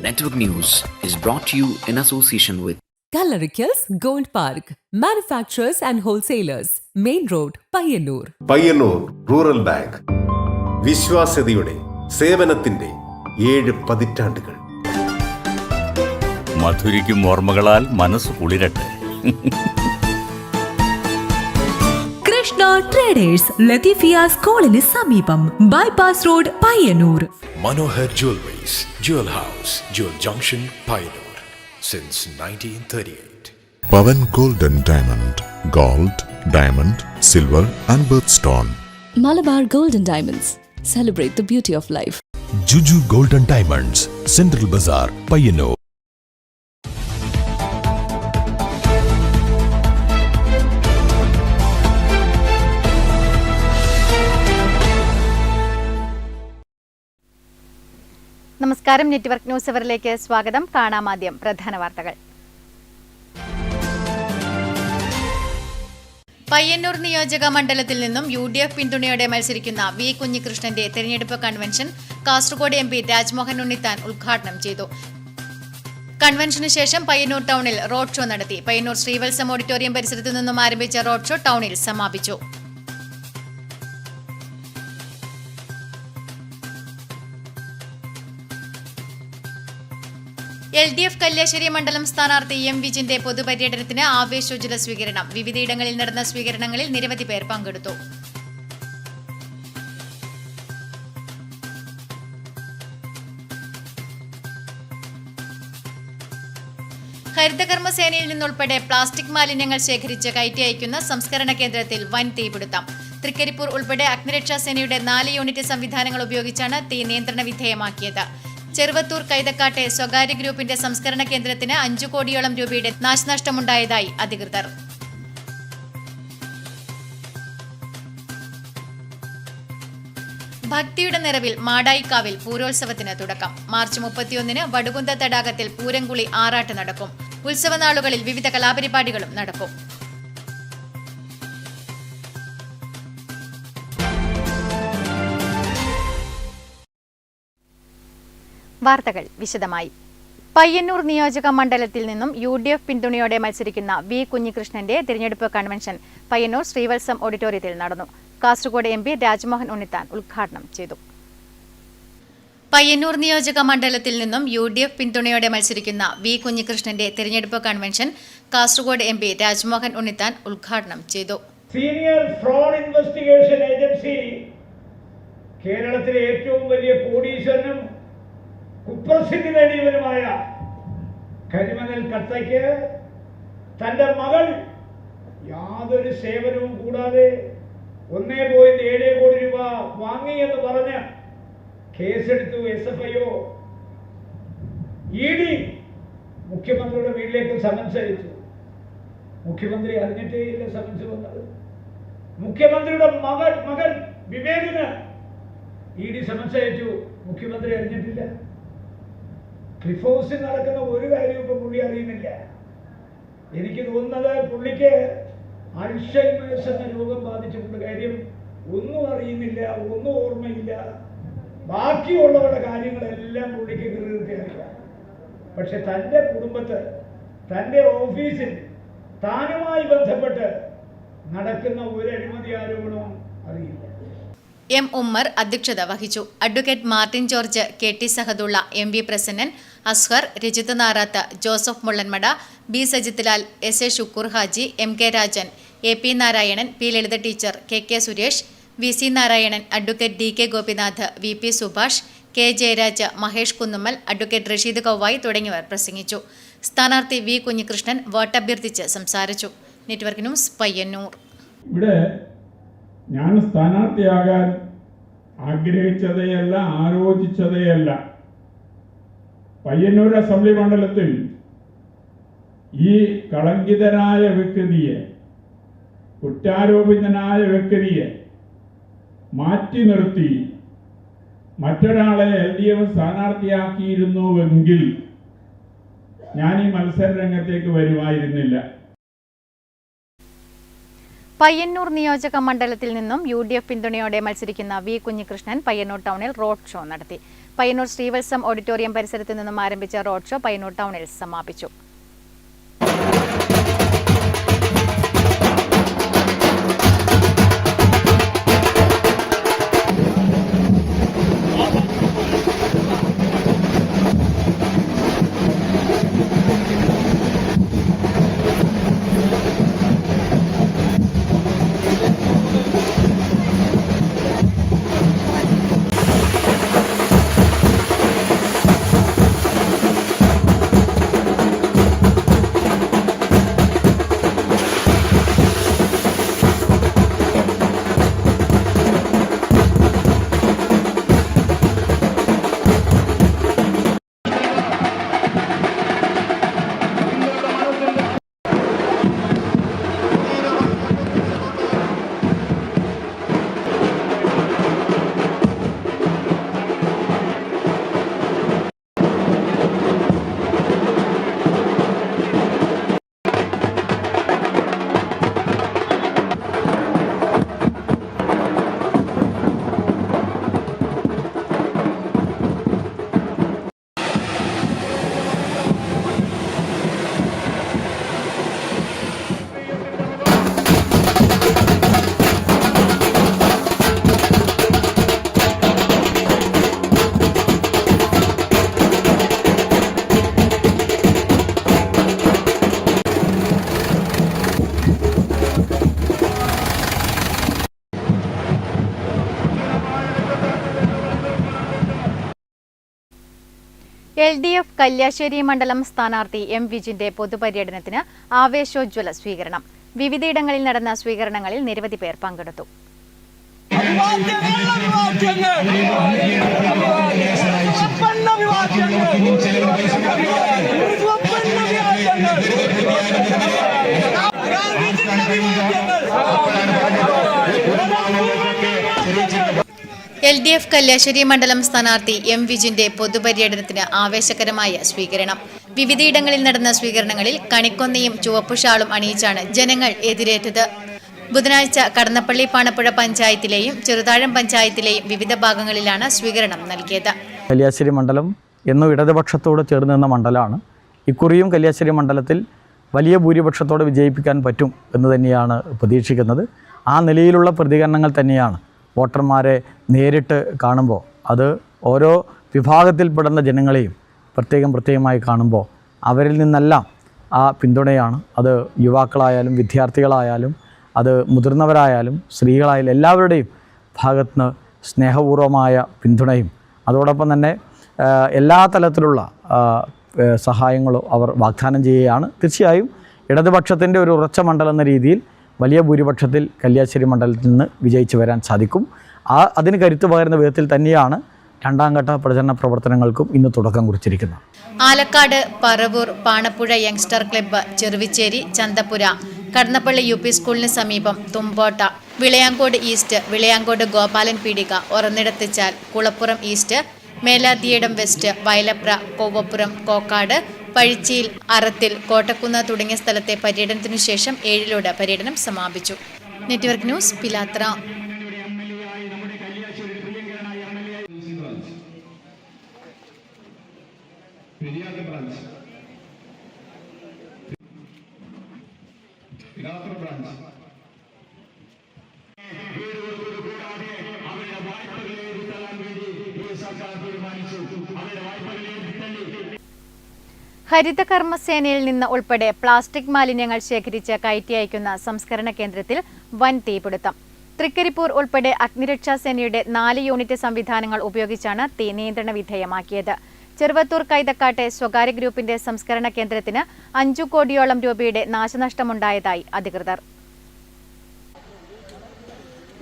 Network News is brought to you in association with Coloricals Gold Park, manufacturers and wholesalers, Main Road, Payyannur. Payyannur rural bank വിശ്വാസ്യതയുടെ സേവനത്തിന്റെ 7 പതിറ്റാണ്ടുകൾ. മധുരിക്കും ഓർമ്മകളാൽ മനസ്സ് കുളിരട്ടെ. Krishna traders Latheefiya സ്കൂളിന് സമീപം bypass road Payyanur. Manohar Jewelries, Jewel House, Jewel Junction, Payyanur, since 1938. Pavan Gold and Diamond, Gold, Diamond, Silver and Birthstone. Malabar Gold and Diamonds, celebrate the beauty of life. Juju Gold and Diamonds, Central Bazaar, Payyannur. നമസ്കാരം. Network news അവറിലേക്ക് സ്വാഗതം. കാണാം ആദ്യം പ്രധാന വാർത്തകൾ. പയ്യന്നൂർ നിയോജക മണ്ഡലത്തിൽ നിന്നും UDF പിന്തുണയോടെ മത്സരിക്കുന്ന വി കുഞ്ഞികൃഷ്ണന്റെ തെരഞ്ഞെടുപ്പ് കൺവെൻഷൻ കാസർഗോഡ് MP രാജ്മോഹൻ ഉണ്ണിത്താൻ ഉദ്ഘാടനം ചെയ്തു. കൺവെൻഷന് ശേഷം പയ്യന്നൂർ ടൗണിൽ റോഡ് ഷോ നടത്തി. പയ്യന്നൂർ ശ്രീവത്സം ഓഡിറ്റോറിയം പരിസരത്തു നിന്നും ആരംഭിച്ച റോഡ് ഷോ ടൗണിൽ സമാപിച്ചു. LDF കല്യാശ്ശേരി മണ്ഡലം സ്ഥാനാർത്ഥി M. വിജിന്റെ പൊതുപര്യടനത്തിന് ആവേശോജ്വല സ്വീകരണം. വിവിധയിടങ്ങളിൽ നടന്ന സ്വീകരണങ്ങളിൽ നിരവധി പേർ പങ്കെടുത്തു. ഹരിതകർമ്മസേനയിൽ നിന്നുൾപ്പെടെ പ്ലാസ്റ്റിക് മാലിന്യങ്ങൾ ശേഖരിച്ച് കയറ്റി അയക്കുന്ന സംസ്കരണ കേന്ദ്രത്തിൽ വൻ തീപിടുത്തം. തൃക്കരിപ്പൂർ ഉൾപ്പെടെ അഗ്നിരക്ഷാസേനയുടെ 4 യൂണിറ്റ് സംവിധാനങ്ങൾ ഉപയോഗിച്ചാണ് തീ നിയന്ത്രണ വിധേയമാക്കിയത്. ചെറുവത്തൂർ കൈതക്കാട്ടെ സ്വകാര്യ ഗ്രൂപ്പിന്റെ സംസ്കരണ കേന്ദ്രത്തിന് 5 കോടിയോളം രൂപയുടെ നാശനഷ്ടമുണ്ടായതായി അധികൃതർ. ഭക്തിയുടെ നിറവിൽ മാടായിക്കാവിൽ പൂരോത്സവത്തിന് തുടക്കം. മാർച്ച് 31 വടുകുന്ത തടാകത്തിൽ പൂരംകുളി ആറാട്ട് നടക്കും. ഉത്സവനാളുകളിൽ വിവിധ കലാപരിപാടികളും നടക്കും. വാർത്തകൾ വിശദമായി. പയ്യന്നൂർ നിയോജക മണ്ഡലത്തിൽ നിന്നും UDF പിന്തുണയോടെ മത്സരിക്കുന്ന വി കുഞ്ഞികൃഷ്ണന്റെ തിരഞ്ഞെടുപ്പ് കൺവെൻഷൻ പയ്യന്നൂർ ശ്രീവത്സം ഓഡിറ്റോറിയത്തിൽ നടന്നു. കാസർഗോഡ് MP രാജ്മോഹൻ ഉണ്ണിത്താൻ ഉദ്ഘാടനം ചെയ്തു. പയ്യന്നൂർ നിയോജക മണ്ഡലത്തിൽ നിന്നും UDF പിന്തുണയോടെ മത്സരിക്കുന്ന വി കുഞ്ഞികൃഷ്ണന്റെ തിരഞ്ഞെടുപ്പ് കൺവെൻഷൻ കാസർഗോഡ് MP രാജ്മോഹൻ ഉണ്ണിത്താൻ ഉദ്ഘാടനം ചെയ്തു. സീനിയർ ഫ്രോഡ് ഇൻവെസ്റ്റിഗേഷൻ ഏജൻസി കേരളത്തിലെ ഏറ്റവും വലിയ കോടീശ്വരനും കുപ്രസിദ്ധി നേടിയവനുമായ കരിമണൽ കത്തയ്ക്ക് തന്റെ മകൾ യാതൊരു സേവനവും കൂടാതെ 1.7 കോടി രൂപ വാങ്ങി എന്ന് പറഞ്ഞ് കേസെടുത്തു. SFIO ED മുഖ്യമന്ത്രിയുടെ വീട്ടിലേക്ക് സമൻസ് അയച്ചു. മുഖ്യമന്ത്രി അറിഞ്ഞിട്ടേയില്ല സമൻസ് വന്നത്. മുഖ്യമന്ത്രിയുടെ മകൻ വിവേകിന് ED സമൻസ് അയച്ചു. മുഖ്യമന്ത്രി അറിഞ്ഞിട്ടില്ല. ക്ലിഫ് ഹൗസിൽ നടക്കുന്ന ഒരു കാര്യവും ഇപ്പൊ പുള്ളി അറിയുന്നില്ല. എനിക്ക് തോന്നുന്നത് പുള്ളിക്ക് അൾഷൈമേഴ്സ് എന്ന രോഗം ബാധിച്ചിട്ടുണ്ട്. കാര്യം ഒന്നും അറിയുന്നില്ല, ഒന്നും ഓർമ്മയില്ല. ബാക്കിയുള്ളവരുടെ കാര്യങ്ങളെല്ലാം പുള്ളിക്ക് കൃത്യമായി അറിയാം. പക്ഷെ തൻ്റെ കുടുംബത്ത്, തൻ്റെ ഓഫീസിൽ താനുമായി ബന്ധപ്പെട്ട് നടക്കുന്ന ഒരു അഴിമതി ആരോപണവും അറിയില്ല. M. ഉമ്മർ അധ്യക്ഷത വഹിച്ചു. Advocate Martin George, KT Sahadulla, MV Prasannan, Azhar, Rajith Narath, Joseph Mullanmada, B. Sajithlal, SA Shukkur Haji, MK Rajan, AP Narayanan, P. Lalitha teacher, KK Suresh, VC Narayanan, advocate DK Gopinath, VP Subhash, K. Jayaraj, Mahesh Kunnummal, advocate Rasheed Kauvayi തുടങ്ങിയവർ പ്രസംഗിച്ചു. സ്ഥാനാർത്ഥി വി കുഞ്ഞികൃഷ്ണൻ വോട്ടഭ്യർത്ഥിച്ച് സംസാരിച്ചു. Network news Payyannur. ഇവിടെ ഞാൻ സ്ഥാനാർത്ഥിയാകാൻ ആഗ്രഹിച്ചതേയല്ല, ആലോചിച്ചതേയല്ല. പയ്യന്നൂർ അസംബ്ലി മണ്ഡലത്തിൽ ഈ കളങ്കിതനായ വ്യക്തിയെ, കുറ്റാരോപിതനായ വ്യക്തിയെ മാറ്റി നിർത്തി മറ്റൊരാളെ LDF സ്ഥാനാർത്ഥിയാക്കിയിരുന്നുവെങ്കിൽ ഞാൻ ഈ മത്സര രംഗത്തേക്ക് വരുമായിരുന്നില്ല. പയ്യന്നൂർ നിയോജക മണ്ഡലത്തിൽ നിന്നും UDF പിന്തുണയോടെ മത്സരിക്കുന്ന വി കുഞ്ഞികൃഷ്ണൻ പയ്യന്നൂർ ടൗണിൽ റോഡ് ഷോ നടത്തി. പയ്യന്നൂർ ശ്രീവത്സം ഓഡിറ്റോറിയം പരിസരത്തു നിന്നും ആരംഭിച്ച റോഡ് ഷോ പയ്യന്നൂർ ടൗണിൽ സമാപിച്ചു. LDF കല്യാശ്ശേരി മണ്ഡലം സ്ഥാനാർത്ഥി M. വിജിന്റെ പൊതുപര്യടനത്തിന് ആവേശോജ്വല സ്വീകരണം. വിവിധയിടങ്ങളിൽ നടന്ന സ്വീകരണങ്ങളിൽ നിരവധി പേർ പങ്കെടുത്തു. LDF കല്യാശ്ശേരി മണ്ഡലം സ്ഥാനാർത്ഥി M. വിജിന്റെ പൊതുപര്യടനത്തിന് ആവേശകരമായ സ്വീകരണം. വിവിധയിടങ്ങളിൽ നടന്ന സ്വീകരണങ്ങളിൽ കണിക്കൊന്നയും ചുവപ്പുഷാളും അണിയിച്ചാണ് ജനങ്ങൾ എതിരേറ്റത്. ബുധനാഴ്ച കടന്നപ്പള്ളി പാണപ്പുഴ പഞ്ചായത്തിലെയും ചെറുതാഴം പഞ്ചായത്തിലെയും വിവിധ ഭാഗങ്ങളിലാണ് സ്വീകരണം നൽകിയത്. കല്യാശ്ശേരി മണ്ഡലം എന്നും ഇടതുപക്ഷത്തോട് ചേർന്ന് നിന്ന മണ്ഡലമാണ്. ഇക്കുറിയും കല്യാശ്ശേരി മണ്ഡലത്തിൽ വലിയ ഭൂരിപക്ഷത്തോടെ വിജയിപ്പിക്കാൻ പറ്റും എന്ന് തന്നെയാണ് പ്രതീക്ഷിക്കുന്നത്. ആ നിലയിലുള്ള പ്രതികരണങ്ങൾ തന്നെയാണ് വോട്ടർമാരെ നേരിട്ട് കാണുമ്പോൾ, അത് ഓരോ വിഭാഗത്തിൽപ്പെടുന്ന ജനങ്ങളെയും പ്രത്യേകമായി കാണുമ്പോൾ അവരിൽ നിന്നെല്ലാം ആ പിന്തുണയാണ്. അത് യുവാക്കളായാലും വിദ്യാർത്ഥികളായാലും അത് മുതിർന്നവരായാലും സ്ത്രീകളായാലും എല്ലാവരുടെയും ഭാഗത്തുനിന്ന് സ്നേഹപൂർവമായ പിന്തുണയും അതോടൊപ്പം തന്നെ എല്ലാ തലത്തിലുള്ള സഹായങ്ങളും അവർ വാഗ്ദാനം ചെയ്യുകയാണ്. തീർച്ചയായും ഇടതുപക്ഷത്തിൻ്റെ ഒരു ഉറച്ച മണ്ഡലം എന്ന രീതിയിൽ വലിയ ഭൂരിപക്ഷത്തിൽ കല്യാശ്ശേരി മണ്ഡലത്തിൽ നിന്ന് വിജയിച്ചു വരാൻ സാധിക്കും. അതിന് കരുത്തു പകരുന്ന വിധത്തിൽ തന്നെയാണ് രണ്ടാം ഘട്ട പ്രചരണ പ്രവർത്തനങ്ങൾക്കും ഇന്ന് തുടക്കം കുറിച്ചിരിക്കുന്നത്. Alakkad, Paravur, Panappuzha youngster club, Cheruvicheri, Chanthapura, Kadannappally UP സ്കൂളിന് സമീപം തുമ്പോട്ട, വിളയാങ്കോട് ഈസ്റ്റ്, വിളയാങ്കോട് ഗോപാലൻ പീടിക, ഒറന്നിടത്തിച്ചാൽ, കുളപ്പുറം ഈസ്റ്റ്, മേലാത്തിയിടം വെസ്റ്റ്, വയലപ്ര, കോവപ്പുറം, കോക്കാട്, പഴിച്ചിയിൽ, അറത്തിൽ, കോട്ടക്കുന്ന് തുടങ്ങിയ സ്ഥലത്തെ പര്യടനത്തിനു ശേഷം 7 പര്യടനം സമാപിച്ചു. നെറ്റ്വർക്ക് ന്യൂസ്, പിലാത്ര. ഹരിതകർമ്മസേനയിൽ നിന്ന് ഉൾപ്പെടെ പ്ലാസ്റ്റിക് മാലിന്യങ്ങൾ ശേഖരിച്ച് കയറ്റി അയക്കുന്ന സംസ്കരണ കേന്ദ്രത്തിൽ വൻ തീപിടുത്തം. തൃക്കരിപ്പൂർ ഉൾപ്പെടെ അഗ്നിരക്ഷാസേനയുടെ 4 യൂണിറ്റ് സംവിധാനങ്ങൾ ഉപയോഗിച്ചാണ് തീ നിയന്ത്രണ വിധേയമാക്കിയത്. ചെറുവത്തൂർ കൈതക്കാട്ടെ സ്വകാര്യ ഗ്രൂപ്പിന്റെ സംസ്കരണ കേന്ദ്രത്തിന് 5 കോടിയോളം രൂപയുടെ നാശനഷ്ടമുണ്ടായതായി അധികൃതർ.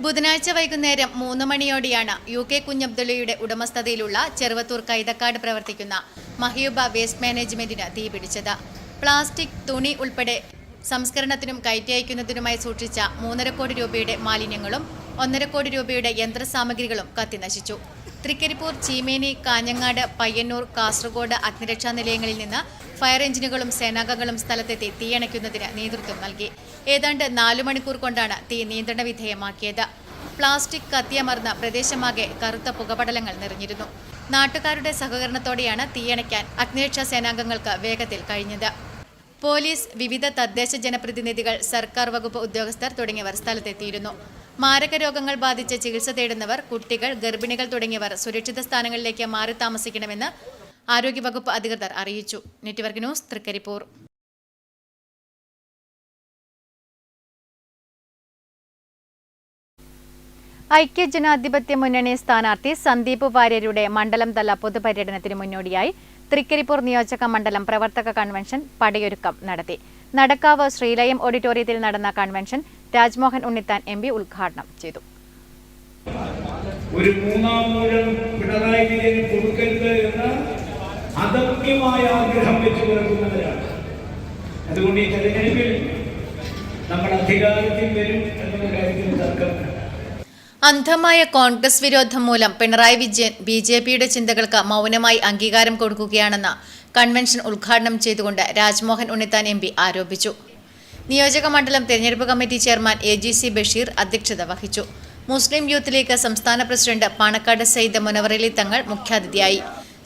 ബുധനാഴ്ച വൈകുന്നേരം 3 മണിയോടെയാണ് UK കുഞ്ഞബ്ദുള്ളയുടെ ഉടമസ്ഥതയിലുള്ള ചെറുവത്തൂർ കൈതക്കാട് പ്രവർത്തിക്കുന്ന മഹിയുബ വേസ്റ്റ് മാനേജ്മെന്റിന് തീപിടിച്ചത്. പ്ലാസ്റ്റിക്, തുണി ഉൾപ്പെടെ സംസ്കരണത്തിനും കയറ്റി അയക്കുന്നതിനുമായി സൂക്ഷിച്ച 3.5 കോടി രൂപയുടെ മാലിന്യങ്ങളും 1.5 കോടി രൂപയുടെ യന്ത്രസാമഗ്രികളും കത്തിനശിച്ചു. തൃക്കരിപ്പൂർ, ചീമേനി, കാഞ്ഞങ്ങാട്, പയ്യന്നൂർ, കാസർഗോഡ് അഗ്നിരക്ഷാ നിലയങ്ങളിൽ നിന്ന് ഫയർ എഞ്ചിനുകളും സേനാംഗങ്ങളും സ്ഥലത്തെത്തി തീയണയ്ക്കുന്നതിന് നേതൃത്വം നൽകി. ഏതാണ്ട് 4 മണിക്കൂർ കൊണ്ടാണ് തീ നിയന്ത്രണ വിധേയമാക്കിയത്. പ്ലാസ്റ്റിക് കത്തിയമർന്ന പ്രദേശമാകെ കറുത്ത പുകപടലങ്ങൾ നിറഞ്ഞിരുന്നു. നാട്ടുകാരുടെ സഹകരണത്തോടെയാണ് തീയണയ്ക്കാൻ അഗ്നിരക്ഷാ സേനാംഗങ്ങൾക്ക് വേഗത്തിൽ കഴിഞ്ഞത്. പോലീസ്, വിവിധ തദ്ദേശ ജനപ്രതിനിധികൾ, സർക്കാർ വകുപ്പ് ഉദ്യോഗസ്ഥർ തുടങ്ങിയവർ സ്ഥലത്തെത്തിയിരുന്നു. മാരക രോഗങ്ങൾ ബാധിച്ച് ചികിത്സ തേടുന്നവർ, കുട്ടികൾ, ഗർഭിണികൾ തുടങ്ങിയവർ സുരക്ഷിത സ്ഥാനങ്ങളിലേക്ക് മാറി താമസിക്കണമെന്ന് ആരോഗ്യവകുപ്പ് അധികൃതർ അറിയിച്ചു. Network news, Trikaripur. ഐക്യജനാധിപത്യ മുന്നണി സ്ഥാനാർത്ഥി സന്ദീപ് വാര്യരുടെ മണ്ഡലം തല പൊതുപര്യടനത്തിന് മുന്നോടിയായി തൃക്കരിപ്പൂർ നിയോജക മണ്ഡലം പ്രവർത്തക കൺവെൻഷൻ പടയൊരുക്കം നടത്തി. നടക്കാവ് ശ്രീലയം ഓഡിറ്റോറിയത്തിൽ നടന്ന കൺവെൻഷൻ രാജ്മോഹൻ ഉണ്ണിത്താൻ MP ഉദ്ഘാടനം ചെയ്തു. ഒരു മൂന്നാം മൂലം പിണറായി വിജയന് കൊടുക്കരുത് എന്ന അദമ്യമായ ആഗ്രഹം വെച്ച് പുലർത്തുന്നവരാണ്. അതുകൊണ്ട് ഈ തെരഞ്ഞെടുപ്പിൽ നമ്മൾ അധികാരത്തിൽ വരും എന്നുള്ള കാര്യത്തിൽ തർക്കമില്ല. അന്ധമായ കോൺഗ്രസ് വിരോധം മൂലം പിണറായി വിജയൻ BJPയുടെ ചിന്തകൾക്ക് മൗനമായി അംഗീകാരം കൊടുക്കുകയാണെന്ന് കൺവെൻഷൻ ഉദ്ഘാടനം ചെയ്തുകൊണ്ട് രാജ്മോഹൻ ഉണ്ണിത്താൻ MP ആരോപിച്ചു. നിയോജക മണ്ഡലം തെരഞ്ഞെടുപ്പ് കമ്മിറ്റി ചെയർമാൻ AGC ബഷീർ അധ്യക്ഷത വഹിച്ചു. മുസ്ലിം യൂത്ത് ലീഗ് സംസ്ഥാന പ്രസിഡന്റ് പാണക്കാട് സയ്യിദ് മുനവറലി തങ്ങൾ മുഖ്യാതിഥിയായി.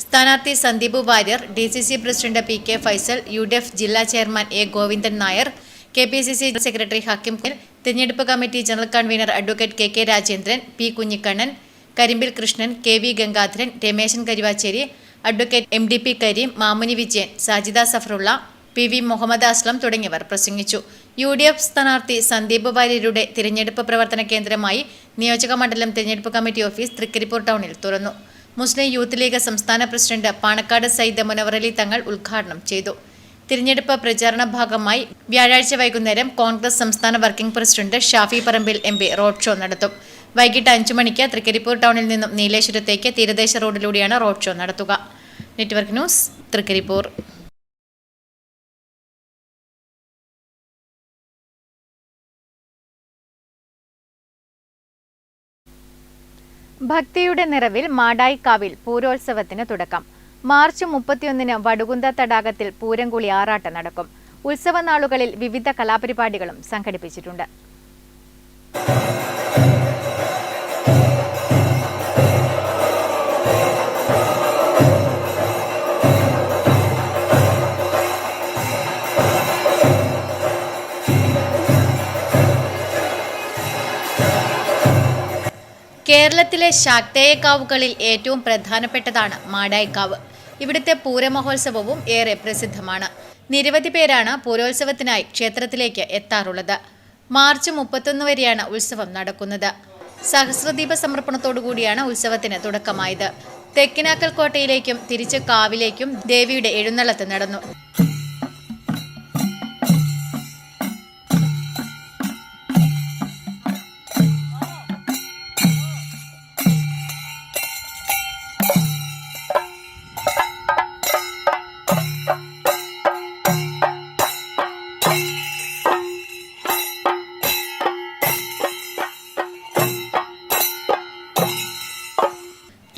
സ്ഥാനാർത്ഥി Sandeep Warrier, DCC president PK Faisal, UDF ജില്ലാ chairman A Govindan Nair, KPCC secretary Hakkim, തെരഞ്ഞെടുപ്പ് committee general convener advocate KK Rajendran, P Kunhikannan, Karimbil Krishnan, KV Gangadharan, Rameshan Karivacheri, advocate MDP Kareem, Mamuni Vijayan, Sajida Safarulla, PV Muhammad Aslam തുടങ്ങിയവർ പ്രസംഗിച്ചു. UDF സ്ഥാനാർത്ഥി സന്ദീപ് വാര്യരുടെ തിരഞ്ഞെടുപ്പ് പ്രവർത്തന കേന്ദ്രമായി നിയോജക മണ്ഡലം തെരഞ്ഞെടുപ്പ് കമ്മിറ്റി ഓഫീസ് തൃക്കരിപ്പൂർ ടൗണിൽ തുറന്നു. മുസ്ലിം യൂത്ത് ലീഗ് സംസ്ഥാന പ്രസിഡന്റ് പാണക്കാട് സയ്യിദ് മുനവറലി തങ്ങൾ ഉദ്ഘാടനം ചെയ്തു. തിരഞ്ഞെടുപ്പ് പ്രചാരണ ഭാഗമായി വ്യാഴാഴ്ച വൈകുന്നേരം കോൺഗ്രസ് സംസ്ഥാന working president Shafi Parambil MP road show നടത്തും. വൈകിട്ട് 5 മണിക്ക് തൃക്കരിപ്പൂർ ടൗണിൽ നിന്നും നീലേശ്വരത്തേക്ക് തീരദേശ റോഡിലൂടെയാണ് റോഡ് ഷോ നടത്തുക. Network news, Trikaripur. ഭക്തിയുടെ നിറവിൽ മാടായിക്കാവിൽ പൂരോത്സവത്തിന് തുടക്കം. മാർച്ച് 31-ന് വടുകുന്ത തടാകത്തിൽ പൂരംകുളി ആറാട്ട് നടക്കും. ഉത്സവ നാളുകളിൽ വിവിധ കലാപരിപാടികളും സംഘടിപ്പിച്ചിട്ടുണ്ട്. കേരളത്തിലെ ശാക്തേയക്കാവുകളിൽ ഏറ്റവും പ്രധാനപ്പെട്ടതാണ് മാടായിക്കാവ്. ഇവിടുത്തെ പൂരമഹോത്സവവും ഏറെ പ്രസിദ്ധമാണ്. നിരവധി പേരാണ് പൂരോത്സവത്തിനായി ക്ഷേത്രത്തിലേക്ക് എത്താറുള്ളത്. മാർച്ച് 31 വരെയാണ് ഉത്സവം നടക്കുന്നത്. സഹസ്രദീപ സമർപ്പണത്തോടുകൂടിയാണ് ഉത്സവത്തിന് തുടക്കമായത്. തെക്കിനാക്കൽ കോട്ടയിലേക്കും തിരിച്ച് കാവിലേക്കും ദേവിയുടെ എഴുന്നള്ളത്ത് നടന്നു.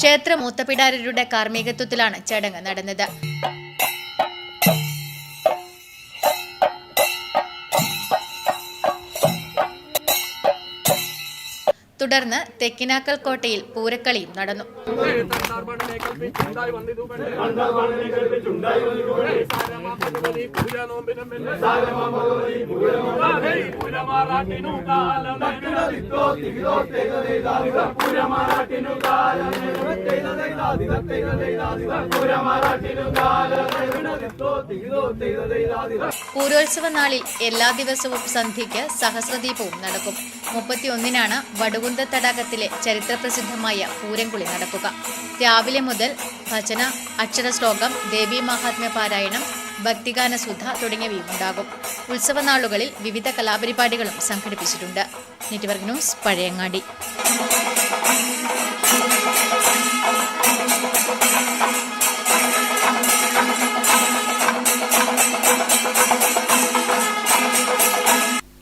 ക്ഷേത്ര മൂത്തപിടാരരുടെ കാർമ്മികത്വത്തിലാണ് ചടങ്ങ് നടന്നത്. തുടർന്ന് തെക്കിനാക്കൽ കോട്ടയിൽ പൂരക്കളിയും നടന്നു. പൂരോത്സവ നാളിൽ എല്ലാ ദിവസവും സന്ധ്യയ്ക്ക് സഹസ്രദീപവും നടക്കും. 31-നാണ് വടുകുന്ത തടാകത്തിലെ ചരിത്രപ്രസിദ്ധമായ പൂരംകുളി നടക്കുക. രാവിലെ മുതൽ ഭജന, അക്ഷരശ്ലോകം, ദേവീ മഹാത്മ്യ പാരായണം, ഭക്തിഗാനസുധ തുടങ്ങിയവയും ഉണ്ടാകും. ഉത്സവ നാളുകളിൽ വിവിധ കലാപരിപാടികളും സംഘടിപ്പിച്ചിട്ടുണ്ട്. Network news, Pazhayangadi.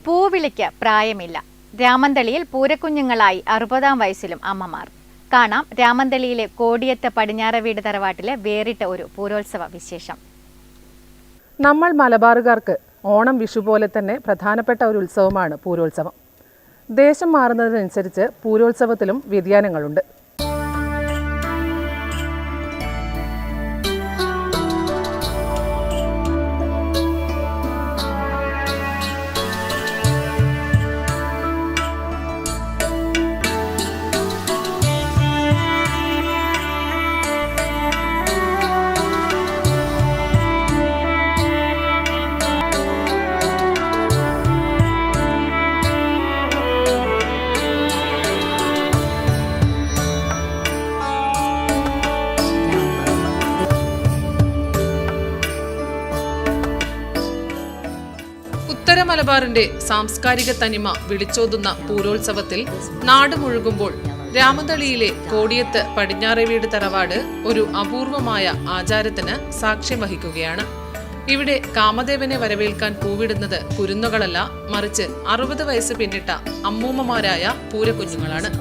പൂവിളിക്ക് പ്രായമില്ല. രാമന്തളിയിൽ പൂരക്കുഞ്ഞുങ്ങളായി 60-ാം വയസ്സിലും അമ്മമാർ. കാണാം രാമന്തളിയിലെ കോടിയത്ത് പടിഞ്ഞാറ വീട് തറവാട്ടിലെ വേറിട്ട ഒരു പൂരോത്സവ വിശേഷം. നമ്മൾ മലബാറുകാർക്ക് ഓണം, വിഷു പോലെ തന്നെ പ്രധാനപ്പെട്ട ഒരു ഉത്സവമാണ് പൂരോത്സവം. ദേശം മാറുന്നതിനനുസരിച്ച് പൂരോത്സവത്തിലും വ്യതിയാനങ്ങളുണ്ട്. ഉത്തര മലബാറിന്റെ സാംസ്കാരിക തനിമ വിളിച്ചോതുന്ന പൂരോത്സവത്തിൽ നാട് മുഴുകുമ്പോൾ രാമതളിയിലെ കോടിയത്ത് പടിഞ്ഞാറെ വീട് തറവാട് ഒരു അപൂർവമായ ആചാരത്തിന് സാക്ഷ്യം വഹിക്കുകയാണ്. ഇവിടെ കാമദേവനെ വരവേൽക്കാൻ പൂവിടുന്നത് കുരുന്നുകളല്ല, മറിച്ച് 60 വയസ്സ് പിന്നിട്ട അമ്മൂമ്മമാരായ പൂരക്കുഞ്ഞുങ്ങളാണ്.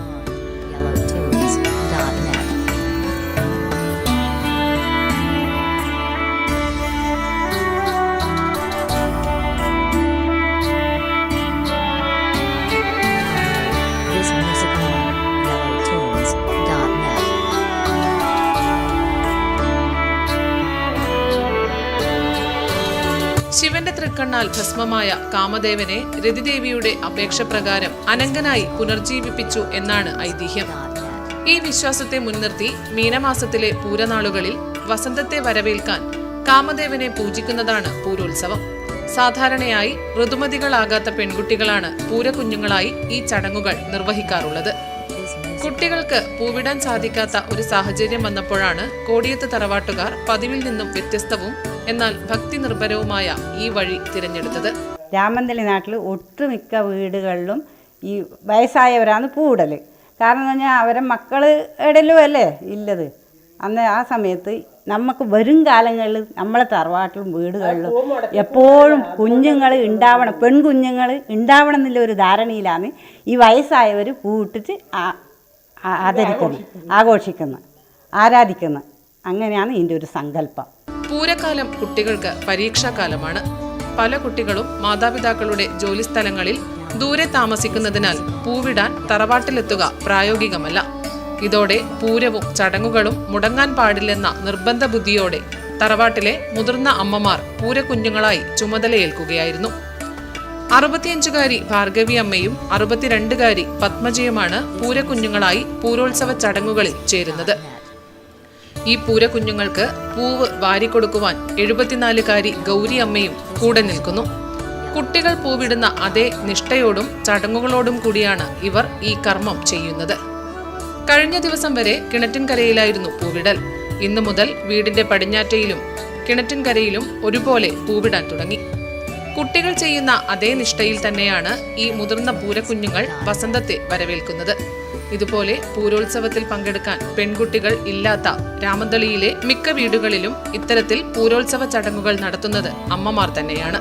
ശിവന്റെ തൃക്കണ്ണാൽ ഭസ്മമായ കാമദേവനെ രതിദേവിയുടെ അപേക്ഷ പ്രകാരം അനങ്കനായി പുനർജീവിപ്പിച്ചു എന്നാണ് ഐതിഹ്യം. ഈ വിശ്വാസത്തെ മുൻനിർത്തി മീനമാസത്തിലെ പൂരനാളുകളിൽ വസന്തത്തെ വരവേൽക്കാൻ കാമദേവനെ പൂജിക്കുന്നതാണ് പൂരോത്സവം. സാധാരണയായി ഋതുമതികളാകാത്ത പെൺകുട്ടികളാണ് പൂരക്കുഞ്ഞുങ്ങളായി ഈ ചടങ്ങുകൾ നിർവഹിക്കാറുള്ളത്. കുട്ടികൾക്ക് പൂവിടാൻ സാധിക്കാത്ത ഒരു സാഹചര്യം വന്നപ്പോഴാണ് കോടിയത്ത് തറവാട്ടുകാർ പതിവിൽ നിന്നും വ്യത്യസ്തവും എന്നാൽ ഭക്തി നിർഭരവുമായ ഈ വഴി തിരഞ്ഞെടുത്തത്. രാമന്തളി നാട്ടിൽ ഒട്ടുമിക്ക വീടുകളിലും ഈ വയസ്സായവരാണ് പൂവിടൽ. കാരണം എന്ന് പറഞ്ഞാൽ അവരെ മക്കൾ ഇടലും അല്ലേ ഇല്ലത്. അന്ന് ആ സമയത്ത് നമുക്ക് വരും കാലങ്ങളിൽ നമ്മളെ തറവാട്ടിലും വീടുകളിലും എപ്പോഴും കുഞ്ഞുങ്ങൾ ഉണ്ടാവണം, പെൺകുഞ്ഞുങ്ങൾ ഉണ്ടാവണം എന്നുള്ള ഒരു ധാരണയിലാണ് ഈ വയസ്സായവർ പൂവിട്ടിട്ട് ആദരിക്കുന്നത്, ആഘോഷിക്കുന്നത്, ആരാധിക്കുന്നത്. അങ്ങനെയാണ് ഇതിൻ്റെ ഒരു സങ്കല്പം. പൂരക്കാലം കുട്ടികൾക്ക് പരീക്ഷാകാലമാണ്. പല കുട്ടികളും മാതാപിതാക്കളുടെ ജോലിസ്ഥലങ്ങളിൽ ദൂരെ താമസിക്കുന്നതിനാൽ പൂവിടാൻ തറവാട്ടിലെത്തുക പ്രായോഗികമല്ല. ഇതോടെ പൂരവും ചടങ്ങുകളും മുടങ്ങാൻ പാടില്ലെന്ന നിർബന്ധ ബുദ്ധിയോടെ തറവാട്ടിലെ മുതിർന്ന അമ്മമാർ പൂരക്കുഞ്ഞുങ്ങളായി ചുമതലയേൽക്കുകയായിരുന്നു. 65-കാരി ഭാർഗവി അമ്മയും 62-കാരി പത്മജയുമാണ് പൂരക്കുഞ്ഞുങ്ങളായി പൂരോത്സവ ചടങ്ങുകളിൽ ചേരുന്നത്. ഈ പൂരക്കുഞ്ഞുങ്ങൾക്ക് പൂവ് വാരിക്കൊടുക്കുവാൻ 74-കാരി ഗൗരി അമ്മയും കൂടെ നിൽക്കുന്നു. കുട്ടികൾ പൂവിടുന്ന അതേ നിഷ്ഠയോടും ചടങ്ങുകളോടും കൂടിയാണ് ഇവർ ഈ കർമ്മം ചെയ്യുന്നത്. കഴിഞ്ഞ ദിവസം വരെ കിണറ്റിൻകരയിലായിരുന്നു പൂവിടൽ. ഇന്നു മുതൽ വീടിന്റെ പടിഞ്ഞാറ്റയിലും കിണറ്റിൻകരയിലും ഒരുപോലെ പൂവിടാൻ തുടങ്ങി. കുട്ടികൾ ചെയ്യുന്ന അതേ നിഷ്ഠയിൽ തന്നെയാണ് ഈ മുതിർന്ന പൂരക്കുഞ്ഞുങ്ങൾ വസന്തത്തെ വരവേൽക്കുന്നത്. ഇതുപോലെ പൂരോത്സവത്തിൽ പങ്കെടുക്കാൻ പെൺകുട്ടികൾ ഇല്ലാത്ത രാമന്തളിയിലെ മിക്ക വീടുകളിലും ഇത്തരത്തിൽ പൂരോത്സവ ചടങ്ങുകൾ നടത്തുന്നത് അമ്മമാർ തന്നെയാണ്.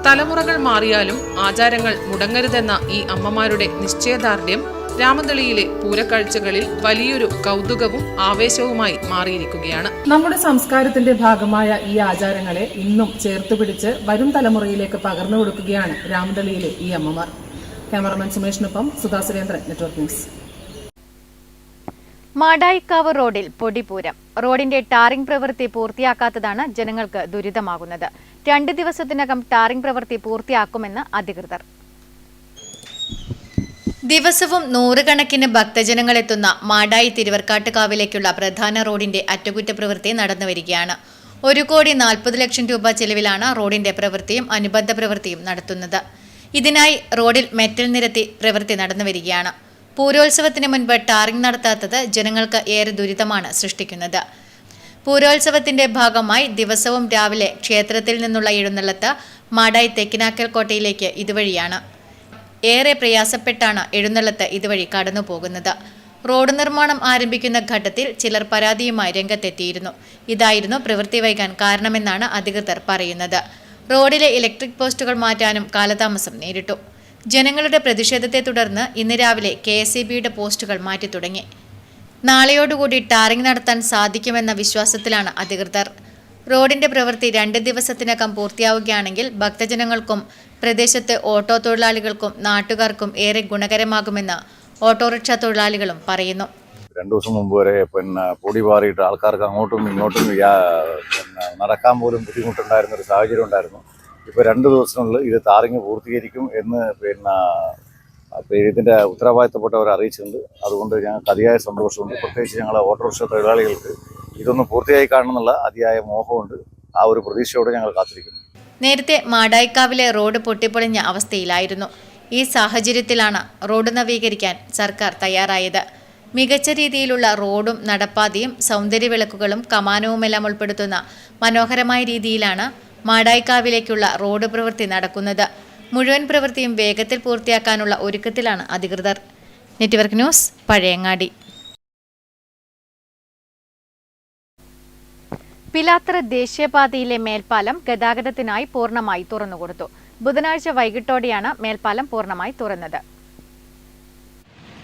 തലമുറകൾ മാറിയാലും ആചാരങ്ങൾ മുടങ്ങരുതെന്ന ഈ അമ്മമാരുടെ നിശ്ചയദാർഢ്യം രാമന്തളിയിലെ പൂരക്കാഴ്ചകളിൽ വലിയൊരു കൗതുകവും ആവേശവുമായി മാറിയിരിക്കുകയാണ്. നമ്മുടെ സംസ്കാരത്തിന്റെ ഭാഗമായ ഈ ആചാരങ്ങളെ ഇന്നും ചേർത്തുപിടിച്ച് വരും തലമുറയിലേക്ക് പകർന്നു കൊടുക്കുകയാണ് രാമന്തളിയിലെ ഈ അമ്മമാർ. ക്യാമറമാൻ സുമേഷിനൊപ്പം സുധാ സുരേന്ദ്രൻ, നെറ്റ്വർക്ക് ന്യൂസ്. മാടായിക്കാവ് റോഡിൽ പൊടിപൂരം. റോഡിന്റെ ടാറിംഗ് പ്രവൃത്തി പൂർത്തിയാക്കാത്തതാണ് ജനങ്ങൾക്ക് ദുരിതമാകുന്നത്. 2 ദിവസത്തിനകം ടാറിംഗ് പ്രവൃത്തി പൂർത്തിയാക്കുമെന്ന് അധികൃതർ. ദിവസവും നൂറുകണക്കിന് ഭക്തജനങ്ങൾ എത്തുന്ന മാടായി തിരുവർക്കാട്ടുകാവിലേക്കുള്ള പ്രധാന റോഡിന്റെ അറ്റകുറ്റപ്രവൃത്തി നടന്നുവരികയാണ്. 1,40 ലക്ഷം രൂപ ചെലവിലാണ് റോഡിന്റെ പ്രവൃത്തിയും അനുബന്ധ പ്രവൃത്തിയും നടത്തുന്നത്. ഇതിനായി റോഡിൽ മെറ്റൽ നിരത്തി പ്രവൃത്തി നടന്നുവരികയാണ്. പൂരോത്സവത്തിന് മുൻപ് ടാറിംഗ് നടത്താത്തത് ജനങ്ങൾക്ക് ഏറെ ദുരിതമാണ് സൃഷ്ടിക്കുന്നത്. പൂരോത്സവത്തിന്റെ ഭാഗമായി ദിവസവും രാവിലെ ക്ഷേത്രത്തിൽ നിന്നുള്ള എഴുന്നള്ളത്ത് മാടായി തെക്കിനാക്കൽ കോട്ടയിലേക്ക് ഇതുവഴിയാണ്. ഏറെ പ്രയാസപ്പെട്ടാണ് എഴുന്നള്ളത്ത് ഇതുവഴി കടന്നു പോകുന്നത്. റോഡ് നിർമ്മാണം ആരംഭിക്കുന്ന ഘട്ടത്തിൽ ചിലർ പരാതിയുമായി രംഗത്തെത്തിയിരുന്നു. ഇതായിരുന്നു പ്രവൃത്തി വൈകാൻ കാരണമെന്നാണ് അധികൃതർ പറയുന്നത്. റോഡിലെ ഇലക്ട്രിക് പോസ്റ്റുകൾ മാറ്റാനും കാലതാമസം നേരിട്ടു. ജനങ്ങളുടെ പ്രതിഷേധത്തെ തുടർന്ന് ഇന്ന് രാവിലെ KSEBയുടെ പോസ്റ്റുകൾ മാറ്റി തുടങ്ങി. നാളെയോടുകൂടി ടാറിംഗ് നടത്താൻ സാധിക്കുമെന്ന വിശ്വാസത്തിലാണ് അധികൃതർ. റോഡിന്റെ പ്രവൃത്തി 2 ദിവസത്തിനകം പൂർത്തിയാവുകയാണെങ്കിൽ ഭക്തജനങ്ങൾക്കും പ്രദേശത്തെ ഓട്ടോ തൊഴിലാളികൾക്കും നാട്ടുകാർക്കും ഏറെ ഗുണകരമാകുമെന്ന് ഓട്ടോറിക്ഷ തൊഴിലാളികളും പറയുന്നു. 2 ദിവസം മുമ്പ് വരെ പൊടി പാറിയിട്ട് ആൾക്കാർക്ക് അങ്ങോട്ടും ഇങ്ങോട്ടും നടക്കാൻ പോലും ബുദ്ധിമുട്ടുണ്ടായിരുന്ന ഒരു സാഹചര്യം ഉണ്ടായിരുന്നു. ഇപ്പോൾ 2 ദിവസത്തിനുള്ളിൽ ഇത് ടാറിംഗ് പൂർത്തീകരിക്കും എന്ന് ഇതിൻ്റെ ഉത്തരവാദിത്തപ്പെട്ടവർ അറിയിച്ചിട്ടുണ്ട്. അതുകൊണ്ട് ഞങ്ങൾക്ക് അതിയായ സന്തോഷമുണ്ട്. പ്രത്യേകിച്ച് ഞങ്ങൾ ഓട്ടോറിക്ഷ തൊഴിലാളികൾക്ക് ഇതൊന്ന് പൂർത്തിയായി കാണണമെന്നുള്ള അതിയായ മോഹമുണ്ട്. ആ ഒരു പ്രതീക്ഷയോടെ ഞങ്ങൾ കാത്തിരിക്കുന്നു. നേരത്തെ മാടായിക്കാവിലെ റോഡ് പൊട്ടിപ്പൊളിഞ്ഞ അവസ്ഥയിലായിരുന്നു. ഈ സാഹചര്യത്തിലാണ് റോഡ് നവീകരിക്കാൻ സർക്കാർ തയ്യാറായത്. മികച്ച രീതിയിലുള്ള റോഡും നടപ്പാതയും സൗന്ദര്യവിളക്കുകളും കമാനവുമെല്ലാം ഉൾപ്പെടുത്തുന്ന മനോഹരമായ രീതിയിലാണ് മാടായിക്കാവിലേക്കുള്ള റോഡ് പ്രവൃത്തി നടക്കുന്നത്. മുഴുവൻ പ്രവൃത്തിയും വേഗത്തിൽ പൂർത്തിയാക്കാനുള്ള ഒരുക്കത്തിലാണ് അധികൃതർ. Network news, Pazhayangadi. പിലാത്തറ ദേശീയപാതയിലെ മേൽപ്പാലം ഗതാഗതത്തിനായി പൂർണ്ണമായി തുറന്നുകൊടുത്തു. ബുധനാഴ്ച വൈകിട്ടോടെയാണ് മേൽപ്പാലം പൂർണ്ണമായി തുറന്നത്.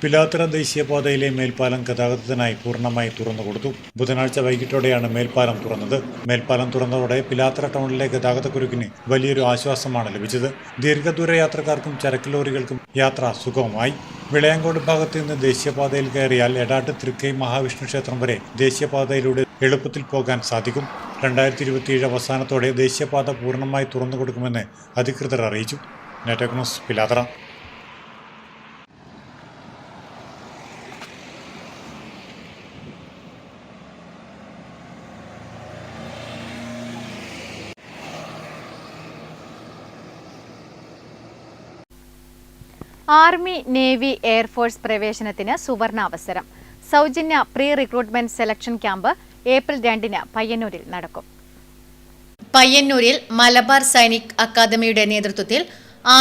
പിലാത്തറ ദേശീയപാതയിലെ മേൽപ്പാലം ഗതാഗതത്തിനായി പൂർണ്ണമായി തുറന്നുകൊടുത്തു. ബുധനാഴ്ച വൈകിട്ടോടെയാണ് മേൽപ്പാലം തുറന്നത്. മേൽപ്പാലം തുറന്നതോടെ പിലാത്തറ ടൗണിലെ ഗതാഗതക്കുരുക്കിന് വലിയൊരു ആശ്വാസമാണ് ലഭിച്ചത്. ദീർഘദൂര യാത്രക്കാർക്കും ചരക്ക് ലോറികൾക്കും യാത്ര സുഗമമായി. വിളയങ്കോട് ഭാഗത്ത് നിന്ന് ദേശീയപാതയിൽ കയറിയാൽ എടാട്ട് തൃക്കൈ മഹാവിഷ്ണു ക്ഷേത്രം വരെ ദേശീയപാതയിലൂടെ എളുപ്പത്തിൽ പോകാൻ സാധിക്കും. 2027 അവസാനത്തോടെ ദേശീയപാത പൂർണ്ണമായി തുറന്നുകൊടുക്കുമെന്ന് അധികൃതർ അറിയിച്ചു. Network news, Pilathara. Army, navy, air force പ്രവേശനത്തിന് സുവർണാവസരം. സൗജന്യ pre recruitment selection camp April 2 പയ്യന്നൂരിൽ നടക്കും. പയ്യന്നൂരിൽ മലബാർ സൈനിക് അക്കാദമിയുടെ നേതൃത്വത്തിൽ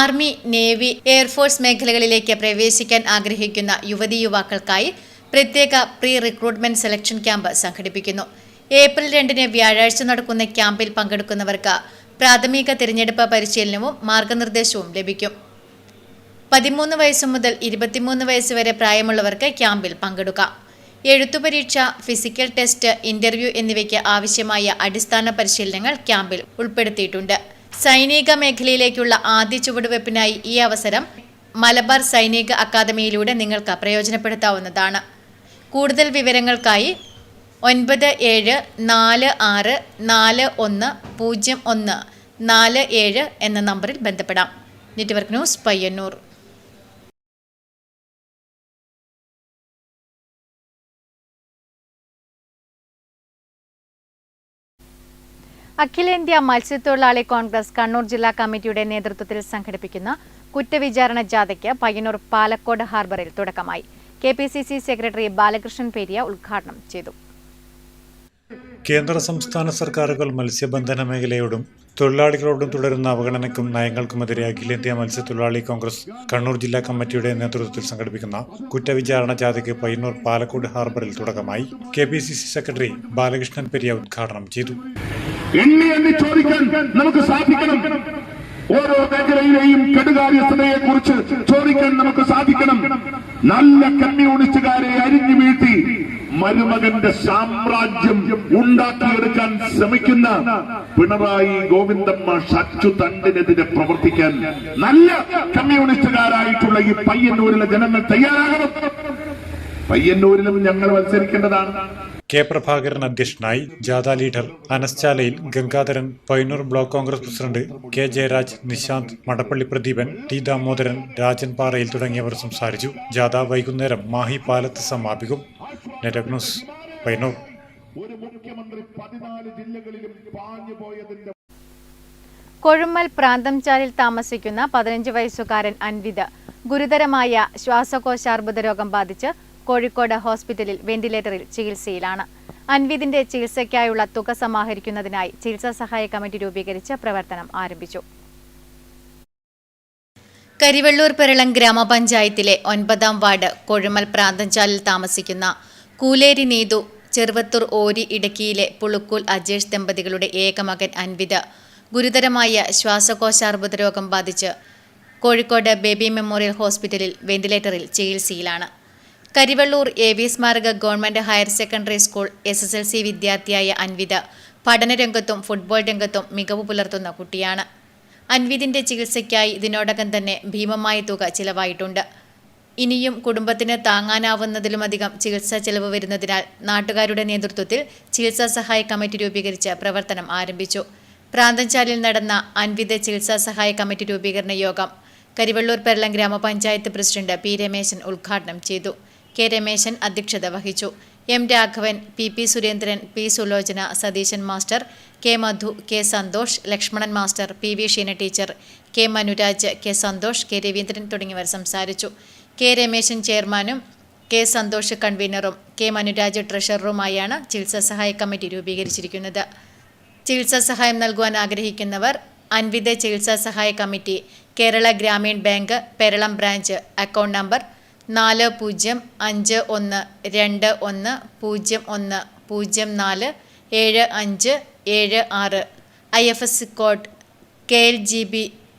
ആർമി, നേവി, എയർഫോഴ്സ് മേഖലകളിലേക്ക് പ്രവേശിക്കാൻ ആഗ്രഹിക്കുന്ന യുവതീ യുവാക്കൾക്കായി പ്രത്യേക പ്രീ റിക്രൂട്ട്മെന്റ് സെലക്ഷൻ ക്യാമ്പ് സംഘടിപ്പിക്കുന്നു. ഏപ്രിൽ 2 വ്യാഴാഴ്ച നടക്കുന്ന ക്യാമ്പിൽ പങ്കെടുക്കുന്നവർക്ക് പ്രാഥമിക തിരഞ്ഞെടുപ്പ് പരിശീലനവും മാർഗനിർദ്ദേശവും ലഭിക്കും. 13 വയസ്സ് മുതൽ 23 വയസ്സ് വരെ പ്രായമുള്ളവർക്ക് ക്യാമ്പിൽ പങ്കെടുക്കാം. എഴുത്തുപരീക്ഷ, ഫിസിക്കൽ ടെസ്റ്റ്, ഇന്റർവ്യൂ എന്നിവയ്ക്ക് ആവശ്യമായ അടിസ്ഥാന പരിശീലനങ്ങൾ ക്യാമ്പിൽ ഉൾപ്പെടുത്തിയിട്ടുണ്ട്. സൈനിക മേഖലയിലേക്കുള്ള ആദ്യ ചുവടുവയ്പ്പിനായി ഈ അവസരം മലബാർ സൈനിക അക്കാദമിയിലൂടെ നിങ്ങൾക്ക് പ്രയോജനപ്പെടുത്താവുന്നതാണ്. കൂടുതൽ വിവരങ്ങൾക്കായി 9746410147 എന്ന നമ്പറിൽ ബന്ധപ്പെടാം. Network news, Payyanur. അഖിലേന്ത്യാ മത്സ്യത്തൊഴിലാളി കോൺഗ്രസ് കണ്ണൂർ ജില്ലാ കമ്മിറ്റിയുടെ നേതൃത്വത്തിൽ സംഘടിപ്പിക്കുന്ന കുറ്റവിചാരണ ജാഥയ്ക്ക് പയ്യന്നൂർ പാലക്കോട് ഹാർബറിൽ തുടക്കമായി. KPCC സെക്രട്ടറി ബാലകൃഷ്ണൻ പെരിയ ഉദ്ഘാടനം ചെയ്തു. കേന്ദ്ര സംസ്ഥാന സർക്കാരുകൾ മത്സ്യബന്ധന മേഖലയോടും തൊഴിലാളികളോടും തുടരുന്ന അവഗണനയ്ക്കും നയങ്ങൾക്കുമെതിരെ അഖിലേന്ത്യാ മത്സ്യത്തൊഴിലാളി കോൺഗ്രസ് കണ്ണൂർ ജില്ലാ കമ്മിറ്റിയുടെ നേതൃത്വത്തിൽ സംഘടിപ്പിക്കുന്ന കുറ്റവിചാരണ ജാഥയ്ക്ക് പയ്യന്നൂർ പാലക്കോട് ഹാർബറിൽ തുടക്കമായി. KPCC സെക്രട്ടറി ബാലകൃഷ്ണൻ പെരിയ ഉദ്ഘാടനം ചെയ്തു. എണ്ണി ചോദിക്കാൻ നമുക്ക് സാധിക്കണം. ഓരോ മേഖലയിലെയും കെടുകാര്യസ്ഥതയെ കുറിച്ച് ചോദിക്കാൻ നമുക്ക് സാധിക്കണം. നല്ല കമ്മ്യൂണിസ്റ്റുകാരെ അരിഞ്ഞു വീഴ്ത്തി മരുമകന്റെ സാമ്രാജ്യം ഉണ്ടാക്കിയെടുക്കാൻ ശ്രമിക്കുന്ന പിണറായി ഗോവിന്ദമ്മ അച്യുതണ്ടിനെതിരെ പ്രവർത്തിക്കാൻ നല്ല കമ്മ്യൂണിസ്റ്റുകാരായിട്ടുള്ള ഈ പയ്യന്നൂരിലെ ജനങ്ങൾ തയ്യാറാകണം. പയ്യന്നൂരിലും ഞങ്ങൾ മത്സരിക്കേണ്ടതാണ്. K. പ്രഭാകരൻ അധ്യക്ഷനായി. ജാഥ ലീഡർ അനസ്ചാലയിൽ Gangadharan, Payyanur block Congress president K. Jayaraj, Nishanth, Madappally Pradeepan, T. Damodaran, Rajan Parayil തുടങ്ങിയവർ സംസാരിച്ചു. ജാഥ വൈകുന്നേരം മാഹി പാലത്ത് സമാപിക്കും. Network news, Payyanur. കൊഴുമ്മൽ പ്രാന്തംചാലിൽ താമസിക്കുന്ന 15 വയസ്സുകാരൻ അൻവിത് ഗുരുതരമായ ശ്വാസകോശാർബുദ രോഗം ബാധിച്ച് കോഴിക്കോട് ഹോസ്പിറ്റലിൽ വെന്റിലേറ്ററിൽ ചികിത്സയിലാണ്. അൻവിതിന്റെ ചികിത്സയ്ക്കായുള്ള തുക സമാഹരിക്കുന്നതിനായി ചികിത്സാ സഹായ കമ്മിറ്റി രൂപീകരിച്ച് പ്രവർത്തനം ആരംഭിച്ചു. കരിവെള്ളൂർ പെരളം ഗ്രാമപഞ്ചായത്തിലെ 9ാം വാർഡ് കൊഴുമ്മൽ പ്രാന്തംചാലിൽ താമസിക്കുന്ന കൂലേരി നീതു, ചെറുവത്തൂർ ഓരി ഇടക്കിയിലെ പുളുക്കൂൽ അജേഷ് ദമ്പതികളുടെ ഏകമകൻ അൻവിത് ഗുരുതരമായ ശ്വാസകോശാർബുദ രോഗം ബാധിച്ച് കോഴിക്കോട് ബേബി മെമ്മോറിയൽ ഹോസ്പിറ്റലിൽ വെന്റിലേറ്ററിൽ ചികിത്സയിലാണ്. കരിവെള്ളൂർ AV സ്മാരക government higher secondary school SSLC വിദ്യാർത്ഥിയായ അൻവിത് പഠനരംഗത്തും ഫുട്ബോൾ രംഗത്തും മികവ് പുലർത്തുന്ന കുട്ടിയാണ്. അൻവിതിന്റെ ചികിത്സയ്ക്കായി ഇതിനോടകം തന്നെ ഭീമമായ തുക ചിലവായിട്ടുണ്ട്. ഇനിയും കുടുംബത്തിന് താങ്ങാനാവുന്നതിലുമധികം ചികിത്സാ ചെലവ് വരുന്നതിനാൽ നാട്ടുകാരുടെ നേതൃത്വത്തിൽ ചികിത്സാ സഹായ കമ്മിറ്റി രൂപീകരിച്ച് പ്രവർത്തനം ആരംഭിച്ചു. പ്രാന്തംചാലിൽ നടന്ന അൻവിത് ചികിത്സാ സഹായ കമ്മിറ്റി രൂപീകരണ യോഗം കരിവെള്ളൂർ പെരളം ഗ്രാമപഞ്ചായത്ത് പ്രസിഡന്റ് P. രമേശൻ ഉദ്ഘാടനം ചെയ്തു. K. രമേശൻ അധ്യക്ഷത വഹിച്ചു. M. Raghavan, P. Surendran, P. Sulochana, Satheesan master, K. Madhu, K. Santhosh, Lakshmanan master, PV Sheena teacher, K. Manuraj, K. Santhosh, K. Raveendran തുടങ്ങിയവർ സംസാരിച്ചു. K. രമേശൻ ചെയർമാനും കെ സന്തോഷ് കൺവീനറും കെ മനുരാജ് ട്രഷററുമായാണ് ചികിത്സാ സഹായ കമ്മിറ്റി രൂപീകരിച്ചിരിക്കുന്നത്. ചികിത്സാ സഹായം നൽകുവാൻ ആഗ്രഹിക്കുന്നവർ അൻവിത ചികിത്സാ സഹായ committee, Kerala Grameen bank, Peralam branch, account number 405101047576, IFSC code KLGB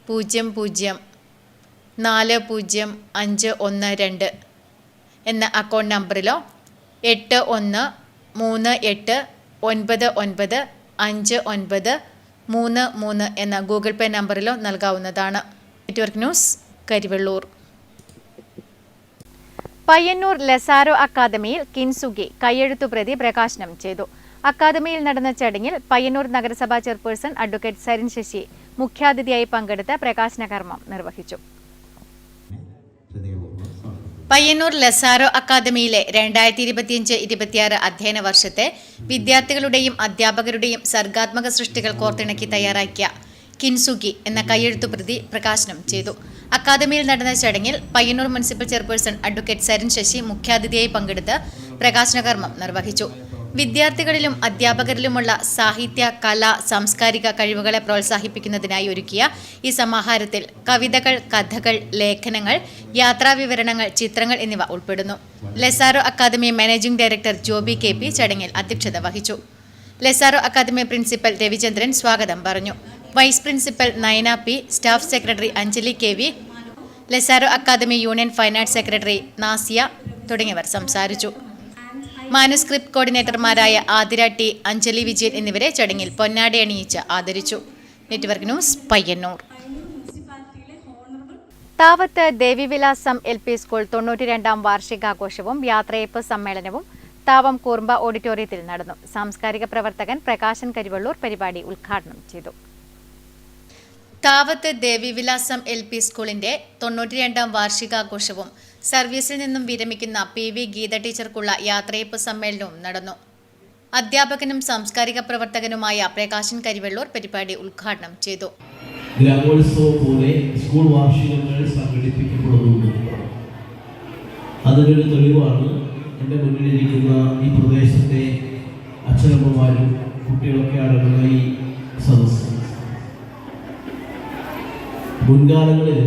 00400512 എന്ന അക്കൗണ്ട് നമ്പറിലോ 8138995933 എന്ന ഗൂഗിൾ പേ നമ്പറിലോ നൽകാവുന്നതാണ്. Network news, Karivellur. Payyanur Lazaro അക്കാദമിയിൽ കിൻസുഗി കയ്യെഴുത്തുപ്രതി പ്രകാശനം ചെയ്തു. അക്കാദമിയിൽ നടന്ന ചടങ്ങിൽ പയ്യന്നൂർ നഗരസഭാ ചെയർപേഴ്സൺ അഡ്വക്കേറ്റ് സരിൻ ശശി മുഖ്യാതിഥിയായി പങ്കെടുത്ത് പ്രകാശന കർമ്മം നിർവഹിച്ചു. പയ്യന്നൂർ ലസാരോ അക്കാദമിയിലെ 2025-26 അധ്യയന വർഷത്തെ വിദ്യാർത്ഥികളുടെയും അധ്യാപകരുടെയും സർഗാത്മക സൃഷ്ടികൾ കോർത്തിണക്കി തയ്യാറാക്കിയ കിൻസുഗി എന്ന കയ്യെഴുത്തുപ്രതി പ്രകാശനം ചെയ്തു. അക്കാദമിയിൽ നടന്ന ചടങ്ങിൽ Payyanur municipal chairperson advocate Sarin Sasi മുഖ്യാതിഥിയായി പങ്കെടുത്ത് പ്രകാശന കർമ്മം നിർവഹിച്ചു. വിദ്യാർത്ഥികളിലും അധ്യാപകരിലുമുള്ള സാഹിത്യ, കല, സാംസ്കാരിക കഴിവുകളെ പ്രോത്സാഹിപ്പിക്കുന്നതിനായി ഒരുക്കിയ ഈ സമാഹാരത്തിൽ കവിതകൾ, കഥകൾ, ലേഖനങ്ങൾ, യാത്രാവിവരണങ്ങൾ, ചിത്രങ്ങൾ എന്നിവ ഉൾപ്പെടുന്നു. Lazaro Academy managing director Joby KP ചടങ്ങിൽ അധ്യക്ഷത വഹിച്ചു. ലസാരോ അക്കാദമി പ്രിൻസിപ്പൽ രവിചന്ദ്രൻ സ്വാഗതം പറഞ്ഞു. Vice principal Nayana P, staff secretary Anjali KV, Lazaro academy union fine arts secretary Nasiya തുടങ്ങിയവർ സംസാരിച്ചു. മാനുസ്ക്രിപ്റ്റ് കോർഡിനേറ്റർമാരായ ആതിര T, അഞ്ജലി വിജയൻ എന്നിവരെ ചടങ്ങിൽ പൊന്നാടി അണിയിച്ച് ആദരിച്ചു. Network news, Payyanur. താവത്ത് ദേവിവിലാസം LP സ്കൂൾ 92ാം വാർഷികാഘോഷവും യാത്രയയപ്പ് സമ്മേളനവും താവം കൂർമ്പ ഓഡിറ്റോറിയത്തിൽ നടന്നു. സാംസ്കാരിക പ്രവർത്തകൻ പ്രകാശൻ കരിവള്ളൂർ പരിപാടി ഉദ്ഘാടനം ചെയ്തു. താവത്ത് ദേവിവിലാസം LP സ്കൂളിന്റെ 92ാം വാർഷികാഘോഷവും സർവീസിൽ നിന്നും വിരമിക്കുന്ന PV ഗീത ടീച്ചർക്കുള്ള യാത്രയയപ്പ് സമ്മേളനവും നടന്നു. അധ്യാപകനും സാംസ്കാരിക പ്രവർത്തകനുമായ പ്രകാശൻ കരിവള്ളൂർ പരിപാടി ഉദ്ഘാടനം ചെയ്തു. ഗ്രാമോത്സവം പോലെ സ്കൂൾ വാർഷികങ്ങൾ സംഘടിപ്പിക്കപ്പെടുന്നുണ്ട്. അതിനൊരു തെളിവാണ് എൻ്റെ മുന്നിലിരിക്കുന്ന ഈ പ്രദേശത്തെ അച്ഛനമ്മമാരും കുട്ടികളൊക്കെ അടങ്ങുന്ന ഈ സദസ്സ്. മുൻകാലങ്ങളിൽ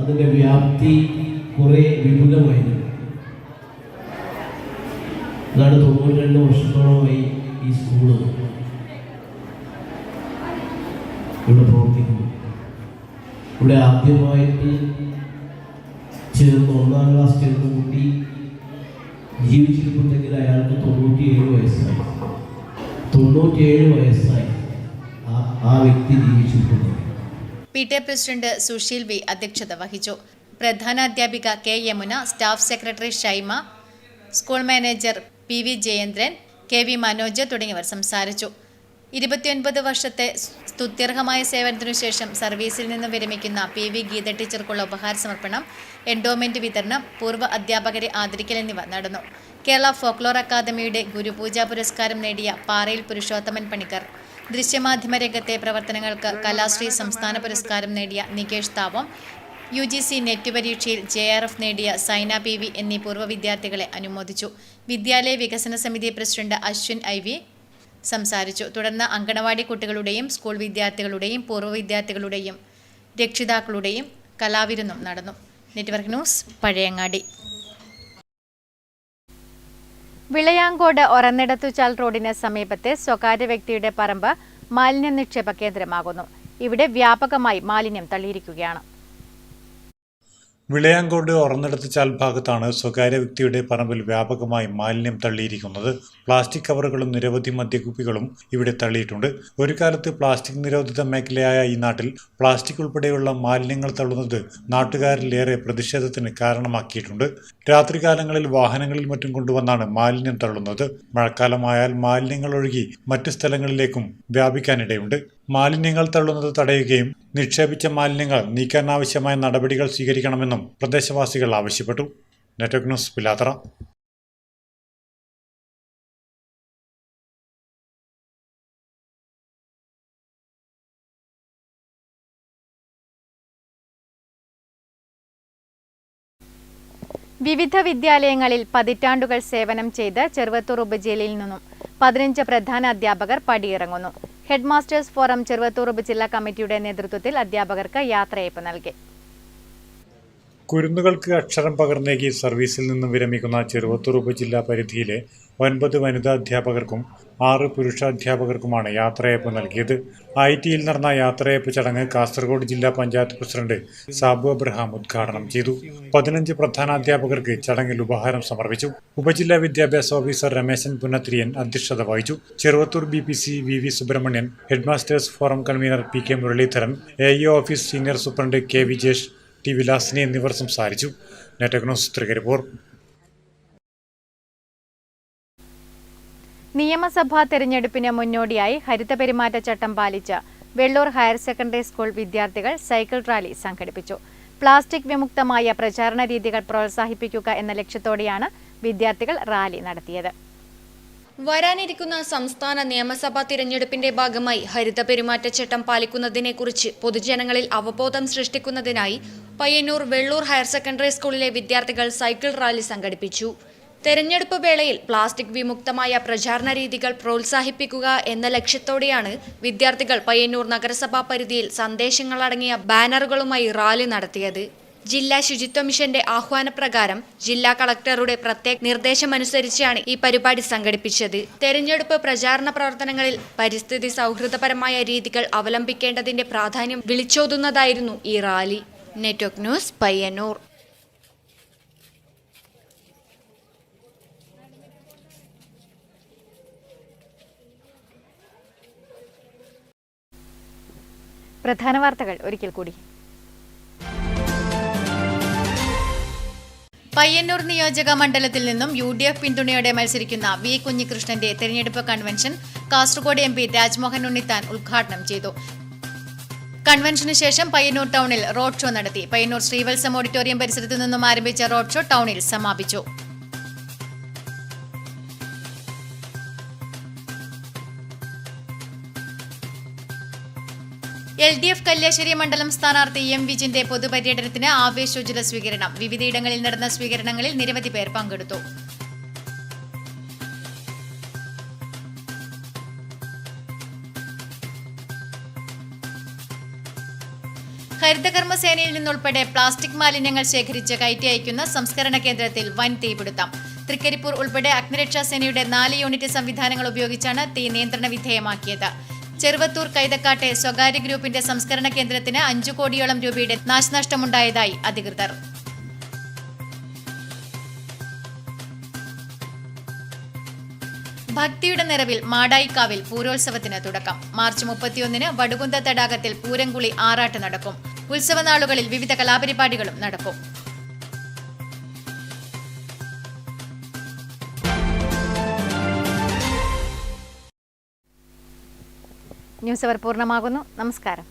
അതിൻ്റെ വ്യാപ്തി കുറേ വിപുലമായിരുന്നു. അതാണ് 92 വർഷത്തോളമായി ഈ സ്കൂള് ഇവിടെ പ്രവർത്തിക്കുന്നു. ഇവിടെ ആദ്യമായിട്ട് ചേർന്ന് 1ാം ക്ലാസ് ചേർന്ന് കൂട്ടി ജീവിച്ചിട്ടുണ്ടെങ്കിൽ അയാൾക്ക് 97 വയസ്സായി. 97 വയസ്സായി ആ വ്യക്തി ജീവിച്ചിട്ടുണ്ട്. PTA പ്രസിഡന്റ് സുശീൽ V അധ്യക്ഷത വഹിച്ചു. പ്രധാനാധ്യാപിക K Yamuna, staff secretary Shaima, school manager PV Jayendran, KV Manoj തുടങ്ങിയവർ സംസാരിച്ചു. 29 വർഷത്തെ സ്തുത്യർഹമായ സേവനത്തിനു ശേഷം സർവീസിൽ നിന്ന് വിരമിക്കുന്ന PV ഗീത ടീച്ചർക്കുള്ള ഉപഹാര സമർപ്പണം, എൻഡോമെന്റ് വിതരണം, പൂർവ്വ അധ്യാപകരെ ആദരിക്കൽ എന്നിവ നടന്നു. കേരള ഫോക്ലോർ അക്കാദമിയുടെ ഗുരുപൂജാ പുരസ്കാരം നേടിയ പാറയിൽ പുരുഷോത്തമൻ പണിക്കർ, ദൃശ്യമാധ്യമ രംഗത്തെ പ്രവർത്തനങ്ങൾക്ക് കലാശ്രീ സംസ്ഥാന പുരസ്കാരം നേടിയ നികേഷ് താവം, UGC നെറ്റ് പരീക്ഷയിൽ JRF നേടിയ സൈന PV എന്നീ പൂർവ്വ വിദ്യാർത്ഥികളെ അനുമോദിച്ചു. വിദ്യാലയ വികസന സമിതി പ്രസിഡന്റ് അശ്വിൻ IV സംസാരിച്ചു. തുടർന്ന് അങ്കണവാടി കുട്ടികളുടെയും സ്കൂൾ വിദ്യാർത്ഥികളുടെയും പൂർവ്വ വിദ്യാർത്ഥികളുടെയും രക്ഷിതാക്കളുടെയും കലാവിരുന്നും നടന്നു. Network news, Pazhayangadi. വിളയാങ്കോട് ഒറന്നിടത്തുചാൽ റോഡിന് സമീപത്തെ സ്വകാര്യ വ്യക്തിയുടെ പറമ്പ് മാലിന്യ നിക്ഷേപ കേന്ദ്രമാകുന്നു. ഇവിടെ വ്യാപകമായി മാലിന്യം തള്ളിയിരിക്കുകയാണ്. വിളയാങ്കോട് ഒറന്നിടത്തുചാൽ ഭാഗത്താണ് സ്വകാര്യ വ്യക്തിയുടെ പറമ്പിൽ വ്യാപകമായി മാലിന്യം തള്ളിയിരിക്കുന്നത്. പ്ലാസ്റ്റിക് കവറുകളും നിരവധി മദ്യക്കുപ്പികളും ഇവിടെ തള്ളിയിട്ടുണ്ട്. ഒരു കാലത്ത് പ്ലാസ്റ്റിക് നിരോധിത മേഖലയായ ഈ നാട്ടിൽ പ്ലാസ്റ്റിക് ഉൾപ്പെടെയുള്ള മാലിന്യങ്ങൾ തള്ളുന്നത് നാട്ടുകാരിലേറെ പ്രതിഷേധത്തിന് കാരണമാക്കിയിട്ടുണ്ട്. രാത്രികാലങ്ങളിൽ വാഹനങ്ങളിൽ മറ്റും കൊണ്ടുവന്നാണ് മാലിന്യം തള്ളുന്നത്. മഴക്കാലമായാൽ മാലിന്യങ്ങൾ ഒഴുകി മറ്റു സ്ഥലങ്ങളിലേക്കും വ്യാപിക്കാനിടയുണ്ട്. മാലിന്യങ്ങൾ തള്ളുന്നത് തടയുകയും നിക്ഷേപിച്ച മാലിന്യങ്ങൾ നീക്കാനാവശ്യമായ നടപടികൾ സ്വീകരിക്കണമെന്നും പ്രദേശവാസികൾ ആവശ്യപ്പെട്ടു. Network news, Pilathara. വിവിധ വിദ്യാലയങ്ങളിൽ പതിറ്റാണ്ടുകൾ സേവനം ചെയ്ത് ചെറുവത്തൂർ ഉപജില്ലയിൽ നിന്നും 15 പ്രധാന അധ്യാപകർ പടിയിറങ്ങുന്നു. ഹെഡ് മാസ്റ്റേഴ്സ് ഫോറം ചെറുവത്തൂർ ഉപജില്ലാ കമ്മിറ്റിയുടെ നേതൃത്വത്തിൽ അധ്യാപകർക്ക് യാത്രയയപ്പ് നൽകി. കുരുന്നുകൾക്ക് അക്ഷരം പകർന്നേകി സർവീസിൽ നിന്നും വിരമിക്കുന്ന ചെറുവത്തൂർ ഉപജില്ലാ പരിധിയിലെ 9 വനിതാ അധ്യാപകർക്കും 6 പുരുഷാധ്യാപകർക്കുമാണ് യാത്രയയപ്പ് നൽകിയത്. ഐടിയിൽ നടന്ന യാത്രയയപ്പ് ചടങ്ങ് കാസർഗോഡ് ജില്ലാ പഞ്ചായത്ത് പ്രസിഡന്റ് സാബു അബ്രഹാം ഉദ്ഘാടനം ചെയ്തു. 15 പ്രധാനാധ്യാപകർക്ക് ചടങ്ങിൽ ഉപഹാരം സമർപ്പിച്ചു. ഉപജില്ലാ വിദ്യാഭ്യാസ ഓഫീസർ രമേശൻ പുന്നത്തിരിയൻ അധ്യക്ഷത വഹിച്ചു. Cheruvathur BPC VV Subrahmanyan, head masters forum convener PK Muraleedharan, AIO office senior superintendent K Vijesh, T Vilasini എന്നിവർ സംസാരിച്ചു. Network news Trikaripur. നിയമസഭാ തെരഞ്ഞെടുപ്പിന് മുന്നോടിയായി ഹരിതപെരുമാറ്റച്ചട്ടം പാലിച്ച് വെള്ളൂർ ഹയർ സെക്കൻഡറി സ്കൂൾ വിദ്യാർത്ഥികൾ സൈക്കിൾ റാലി സംഘടിപ്പിച്ചു. പ്ലാസ്റ്റിക് വിമുക്തമായ പ്രചാരണ രീതികൾ പ്രോത്സാഹിപ്പിക്കുക എന്ന ലക്ഷ്യത്തോടെയാണ് വിദ്യാർത്ഥികൾ റാലി നടത്തിയത്. വരാനിരിക്കുന്ന സംസ്ഥാന നിയമസഭാ തിരഞ്ഞെടുപ്പിന്റെ ഭാഗമായി ഹരിത പെരുമാറ്റച്ചട്ടം പാലിക്കുന്നതിനെക്കുറിച്ച് പൊതുജനങ്ങളിൽ അവബോധം സൃഷ്ടിക്കുന്നതിനായി പയ്യന്നൂർ വെള്ളൂർ ഹയർ സെക്കൻഡറി സ്കൂളിലെ വിദ്യാർത്ഥികൾ സൈക്കിൾ റാലി സംഘടിപ്പിച്ചു. തെരഞ്ഞെടുപ്പ് വേളയിൽ പ്ലാസ്റ്റിക് വിമുക്തമായ പ്രചാരണ രീതികൾ പ്രോത്സാഹിപ്പിക്കുക എന്ന ലക്ഷ്യത്തോടെയാണ് വിദ്യാർത്ഥികൾ പയ്യന്നൂർ നഗരസഭാ പരിധിയിൽ സന്ദേശങ്ങളടങ്ങിയ ബാനറുകളുമായി റാലി നടത്തിയത്. ജില്ലാ ശുചിത്വ മിഷന്റെ ആഹ്വാനപ്രകാരം ജില്ലാ കളക്ടറുടെ പ്രത്യേക നിർദ്ദേശമനുസരിച്ചാണ് ഈ പരിപാടി സംഘടിപ്പിച്ചത്. തെരഞ്ഞെടുപ്പ് പ്രചാരണ പ്രവർത്തനങ്ങളിൽ പരിസ്ഥിതി സൗഹൃദപരമായ രീതികൾ അവലംബിക്കേണ്ടതിന്റെ പ്രാധാന്യം വിളിച്ചോതുന്നതായിരുന്നു ഈ റാലി. Network news Payyanur. പ്രധാന വാർത്തകൾ ഒരിക്കൽ കൂടി. പയ്യന്നൂർ നിയോജക മണ്ഡലത്തിൽ നിന്നും UDF പിന്തുണയോടെ മത്സരിക്കുന്ന V കുഞ്ഞികൃഷ്ണന്റെ തെരഞ്ഞെടുപ്പ് കൺവെൻഷൻ കാസർഗോഡ് MP രാജ്മോഹൻ ഉണ്ണിത്താൻ ഉദ്ഘാടനം ചെയ്തു. കൺവെൻഷന് ശേഷം പയ്യന്നൂർ ടൗണിൽ റോഡ് ഷോ നടത്തി. പയ്യന്നൂർ ശ്രീവത്സം ഓഡിറ്റോറിയം പരിസരത്തു നിന്നും ആരംഭിച്ച റോഡ് ഷോ ടൗണിൽ സമാപിച്ചു. LDF കല്യാശ്ശേരി മണ്ഡലം സ്ഥാനാർത്ഥി M വിജിന്റെ പൊതുപര്യടനത്തിന് ആവേശോജ്വല സ്വീകരണം. വിവിധയിടങ്ങളിൽ നടന്ന സ്വീകരണങ്ങളിൽ നിരവധി പേർ പങ്കെടുത്തു. ഹരിതകർമ്മസേനയിൽ നിന്നുൾപ്പെടെ പ്ലാസ്റ്റിക് മാലിന്യങ്ങൾ ശേഖരിച്ച് കയറ്റി അയക്കുന്ന സംസ്കരണ കേന്ദ്രത്തിൽ വൻ തീപിടുത്തം. തൃക്കരിപ്പൂർ ഉൾപ്പെടെ അഗ്നിരക്ഷാസേനയുടെ 4 യൂണിറ്റ് സംവിധാനങ്ങൾ ഉപയോഗിച്ചാണ് തീ നിയന്ത്രണ വിധേയമാക്കിയത്. ചെറുവത്തൂർ കൈതക്കാട്ടെ സ്വകാര്യ ഗ്രൂപ്പിന്റെ സംസ്കരണ കേന്ദ്രത്തിന് 5 കോടിയോളം രൂപയുടെ നാശനഷ്ടമുണ്ടായതായി അധികൃതർ. ഭക്തിയുടെ നിറവിൽ മാടായിക്കാവിൽ പൂരോത്സവത്തിന് തുടക്കം. മാർച്ച് 31 വടുകുന്ത തടാകത്തിൽ പൂരംകുളി ആറാട്ട് നടക്കും. ഉത്സവനാളുകളിൽ വിവിധ കലാപരിപാടികളും നടക്കും. ന്യൂസ് അവർ പൂർണ്ണമാകുന്നു. നമസ്കാരം.